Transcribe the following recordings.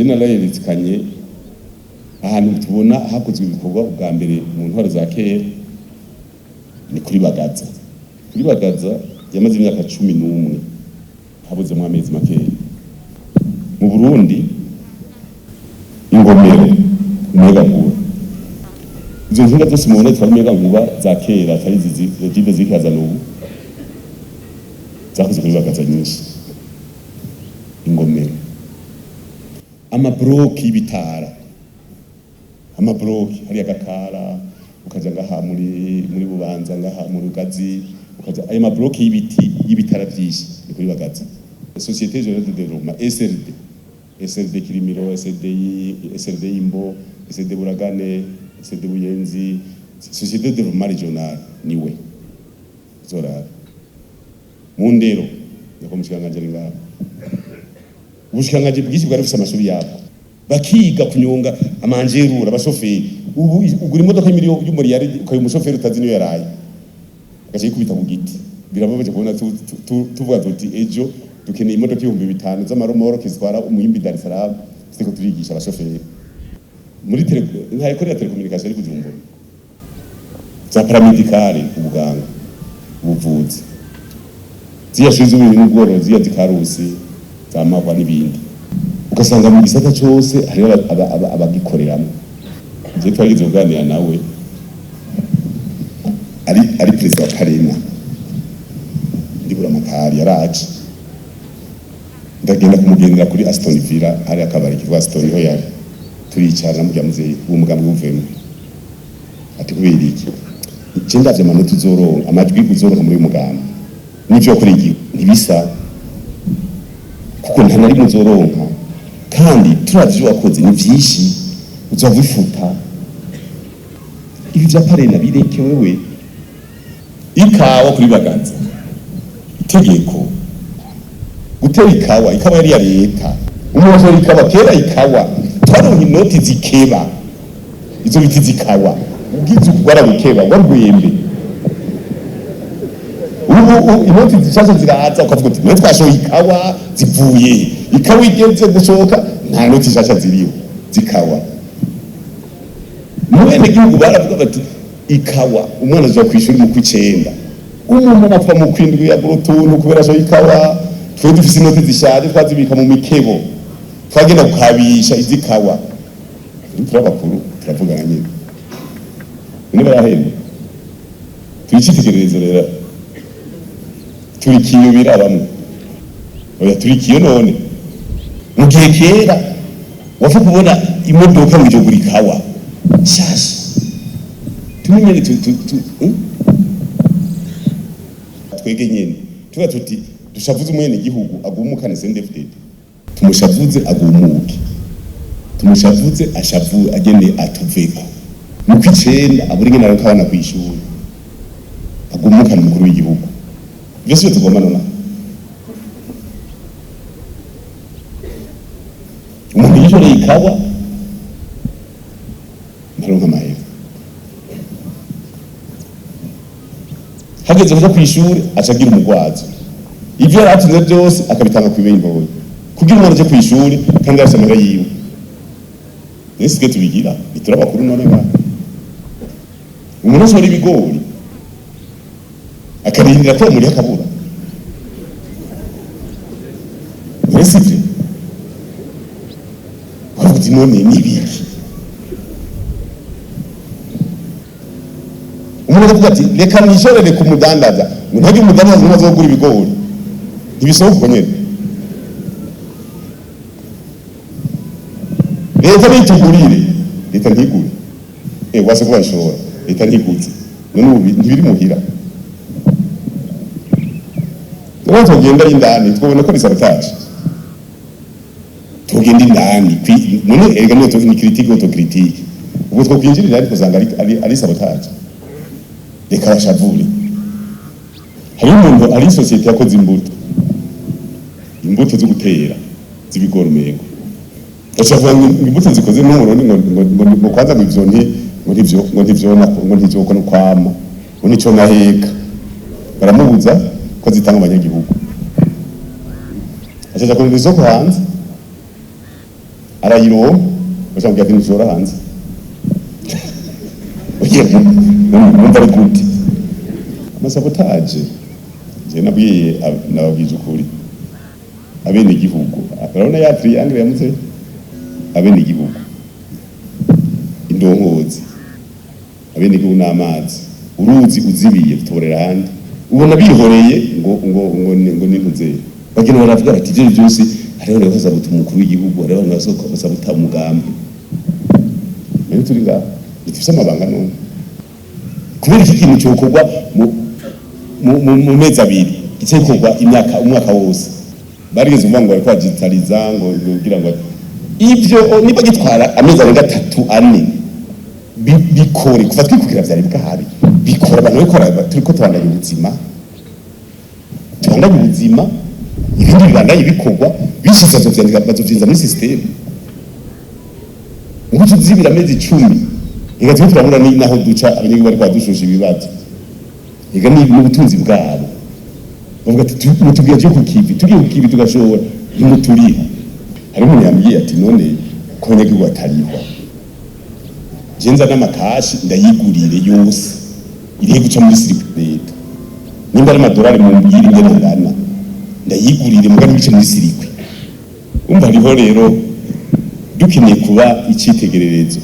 yerekanye ahantu tubona hakozwe ibikorwa bwa mbere mu ntwaro za kera ni kuri BAGAZA. Kuri BAGAZA yamaze imyaka 11 habuze mu amezi makeya. Mu Burundi ingomero umuyagankuba izo nzinga zose mubona zitwara umuyagankuba za kera atari zizi zikaza n'ubu zakoze kuri BAGAZA nyinshi. Ingomero amabloki y'ibitara amabloki hari agakara ukaja ngaha muri Bubanza ngaha mu Rugazi ukaja ayo mabloki y'ibiti y'ibitara byinshi ni kuri BAGAZA. Société Générale de Développement SRD Kirimiro, SRD Imbo, SRD Buragane, SRD Buyenzi, Société de Développement Régional niwe zora mu ndero yako mushikanganje ngaha. Ubushikanganje bw'iki bwari bufite amashuri yabo bakiga kunyonga amanjerura abashoferi. Ubu ugura imodoka y'umuri yari ukaye umushoferi utazi niyo yaraye agace kubita mu giti. Birababaje kubona tuvuga tuti ejo dukeneye imodoka 5,000 z'amaromoro kizwara umuyimbi Dar es Salaam ziko turigisha abashoferi muri nka ekore ya telecommunication ari kujumbura za paramedicale ubuganga ubuvuzi ziyashize ibintu bworozi ya zikarusi za mahwa n'ibindi ugasanga mu gisata cyose hari abagikoreramo. Je twagize kuganira nawe ari prezida wa Karena ndibura makari yaraje ndagenda kumugendera kuri Aston Villa hari akabari kitwa Aston ho yari turicara mujya muze umugambi w'uvemo ati kubera iki cyenda vya manota uzoronka amajwi uzoronka muri umugambi n'ivyo kuri iki ntibisa kuko nta nari muzoronka kandi turavyo wakoze ni vyinshi uzavifuta ibi vya Karena bireke wewe. Ikawa kuri BAGAZA itegeko gutera ikawa yari ya leta umuyobozi ikawa kera ikawa twaronka inoti zikeba izo biti zikawa ugize kugwara bukeba warwembe ubu inoti zishasha ziraza ukavuga uti mwe twashoye ikawa zivuye ikawa igeze gushoka nta noti zishasha ziriho zikawa. Mwene gihugu baravuga bati ikawa umwana aje kwishuri mu kwicenda umuntu apfa mu kwindwi ya brutuntu kubera so ikawa twe dufise inoti zishaje twazibika mu mikebo twagenda kukabisha izikawa turabakuru turavugana nyine ni barahemba twicitegererezo rero turikiyubira bamwe oya turikiyo none mu gihe kera wafu kubona imodoka mu gihe gurikawa nshasha tumenyere twege nyene tuba tuti dushavuze umwene gihugu agumukane Cndd-Fdd tumushavuze agumuke tumushavuze ashavu agende atuveko mu kwicenda aburi ngena rakabana kwishuri agumukane mukuru w'igihugu byose tugomba nona umuntu yishore ikawa baronka amahera hageze kuja kwishuri acagira umugwazo ivyo yaratunze byose akabitanga ku ibintu kugira umuntu aje kwishuri kandi afite amahera yiwe. Nese tubigira biturabakuru none nga umuntu ashobora ibigori akarindira ko muri akabura nese kwavuze none nibiki umuntu avuga ati reka nishorere ku mudandaza ngo ntajye umudandaza ngo azogura ibigori ntibisohoka nyene leta bitugurire leta ntigure wase ko bashora leta ntiguze none ubu ntibiri muhira none tugenda indani twabona ko risabotage tugenda indani none erega no ni critique autocritique ubu twokwinjirira ariko zanga ari sabotage reka bashavure. Hari umuntu ari societe yakoze imbuto zo gutera z'ibigori umengo bashavuga imbuto zikoze n'umuroni ngo kwanza ngo ivyo ngo ntivyo ko kwama ngo nico naheka baramubuza ko zitanga abanyagihugu achaza kundi isoko hanze arayironka bashaka ati nshora hanze oye numva ari gute amasabotaje je nababwije ukuri abenegihugu arabona ya triangle yamuze abenegihugu indongozi abenegihugu n'amazi uruzi uzibiye tutorera handi ubona bihoreye ngo nintuze bagenda baravuga ati je byose hariho rero hazabuta umukuru w'igihugu hariho n'abasoko bazabuta umugambi rero turi ngaho ifise amabanga none kubera iki kintu cyokorwa mu mezi abiri icyekorwa umwaka wose barigeze uvuga ngo bariko digitaliza ngo kugira ngo ibyo niba gitwara amezi arenga 3-4 bikore kuva twikukira vyari bwahari bikora abantu bikora turiko tubandanya ubuzima ibindi bibandanye bikorwa bishize bazovyandika bazovyinza muri system ngo tuzibira amezi 10 igaze turabura ni naho duca abanyagihugu bariko badushusha ibibazo ega ni ubutunzi bwabo bavuga ati tubwiye cyo kukivi tugiye kukivi tugashobora n'umuturiha hari umuntu yambwiye ati none ko abanyagihugu batarihwa jenza n'amakashi ndayigurire yose irihe guca muri sirikwe nimba ari amadolari mu mbiri ngana ndayigurire mugani bice muri sirikwe umva hariho rero dukeneye kuba icitegererezo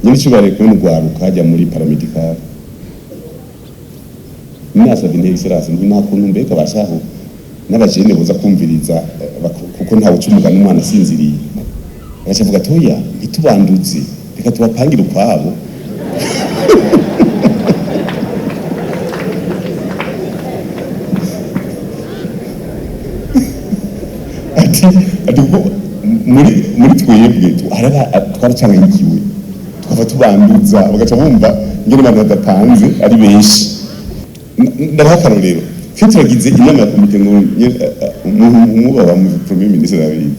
nyine cyubare ko n'ugwaruka hajya muri paramedical nasabye nteserase nta kuntu mbeka bashaho n'abajene boza kumviriza kuko ntawe cyumugana umwana asinziriye bacavuga toya itubanduze reka tubapangira ukwabo ati muri twebwe twaracanga ikiwe tukava tubanduza bagaca bumva ngene abantu badapanze ari benshi ndabakaro rero cyo turagize inama ya komite mu premier ministre David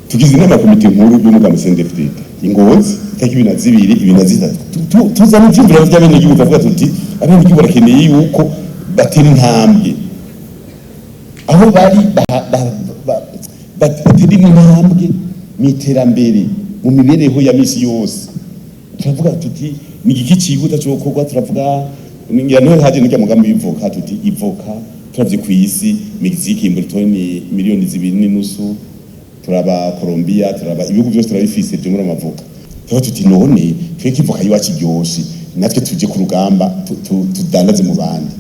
tugize inama ya komite nkuru y'umugambi Cndd-Fdd ingozi itaki ibina zitatu tuzana ivyumviro vy'abenegihugu bavuga tuti abenegihugu barakeneye yuko batera intambwe aho bari batera intambwe mw'iterambere mu mibereho ya misi yose turavuga tuti ni igiki cihuta cyo gukorwa turavuga ngira no haje n'ijya mugambi bivoka tuti ivoka turavye ku isi Mexique imburitoni miliyoni 2.5 turaba Colombia turaba ibihugu byose turabifise byo muri amavuka tuti none tweke ivoka yiwacu iryoshe natwe tuje ku rugamba tudandaze mu bandi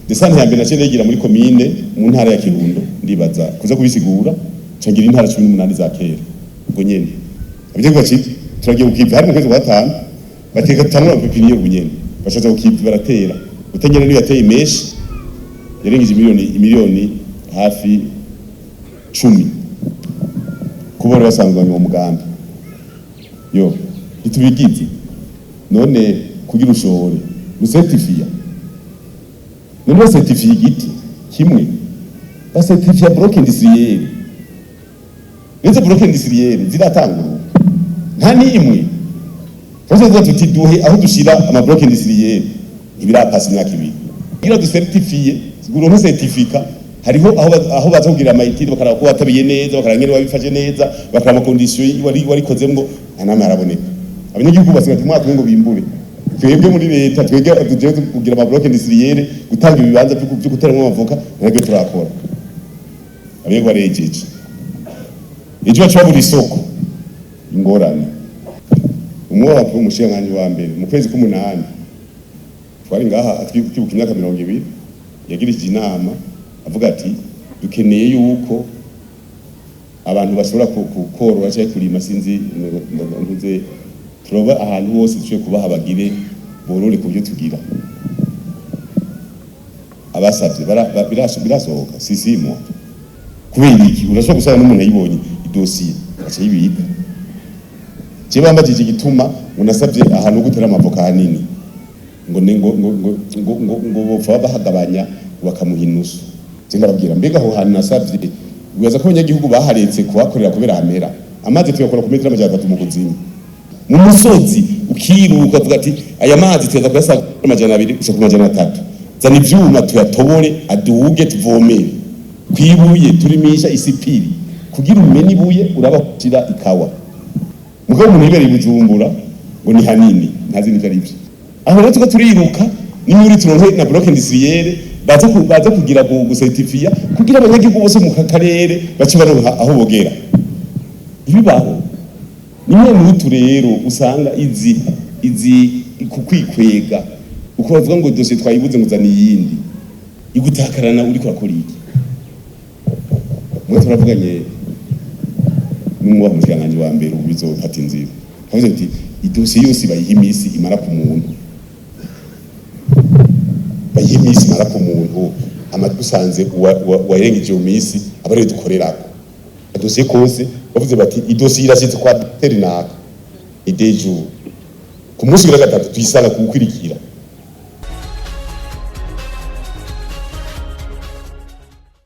desante yambere nace negira muri commune mu ntara ya Kirundo ndibaza kuza kubisigura cangira intara 18 za kera ubwo nyene abije kubaci turagiye ukiva hari mu kwezi kwa 5 bateka tanura pepiniyo bunyene bashaza ukiva baratera utengera niyo yateye meshi yarengije miliyoni hafi 10 kubora basangwa mu mugambi yo itubigize none kugira ushore musertifia none certifiye igiti kimwe basertifia bloc industriel neze bloc industriel ziratangura nta nimwe Tuzo tuti duhe aho dushira ama bloc industriel ibirapasi myaka ibiri gira du certifiye siguro no certificat hariho aho bazogira amayitiri bakara ko watabiye neza bakarangere wabifashe neza bakara condition wari kozemwo anama araboneka abanyagihugu basiga mwaka ngo bimbure twebwe muri leta twege tuje kugira ama bloc industriel gutanga ibibanza byo guteramwo amavoka nabyo turakora abego arejeje ejo bacha muri soko ingorane umwaka w'umushinganyi wa mbere mu kwezi k'umunani twari ngaha atwibuka imyaka 20 yagirije inama avuga ati dukeneye yuko abantu bashobora kukorora cyangwa kurima sinzi ntuze turoba ahantu hose tuje kubaha bagire borore kubyo tugira abasavye birasohoka sisimo kubera iki urashobora gusaba n'umuntu ayibonye idosiye acha yibika Jeba mbajije igituma unasabye ahantu gutera amavoka hanini ngo bopfa bahagabanya bakamuhinusu zinga babwira mbega aho hantu nasabye uyaza ko abanyagihugu baharetse kuhakorera kubera amera amazi tuyakora ku metero 300 mu kuzima mu musozi ukiruka uvuga ati aya mazi tuyaza kuyasa 200 gushaka 300 zana ivyuma tuyatobore aduge tuvomere kwibuye turimisha isipiri kugira umenye ibuye uraba kugira ikawa mugabo umuntu yibereye Bujumbura ngo ni hanini ntazi n'ivyo arivyo aho rero tuko turiruka ni muri turonke na bloc industrielle baza kugira gusertifia kugira abanyagihugu bose mu karere bace baronka aho bogera ibibaho nimwe n'utu rero usanga izi kukwikwega uko bavuga ngo dossier twayibuze nguzani yindi igutakarana uri kurakora iki mwe turavuganye n'umwe mu cyanganje wa mbere ubizofata inzira kavuze ati idossier yose bayiha imisi imara ku muntu bayimisi imara ku muntu amadusanze warengeje mu misi abari dukorerako dossier kose bavuze bati idossier irashitse kwa terinaka idejo ku munsi wa gatatu tuyisanga kukwirikira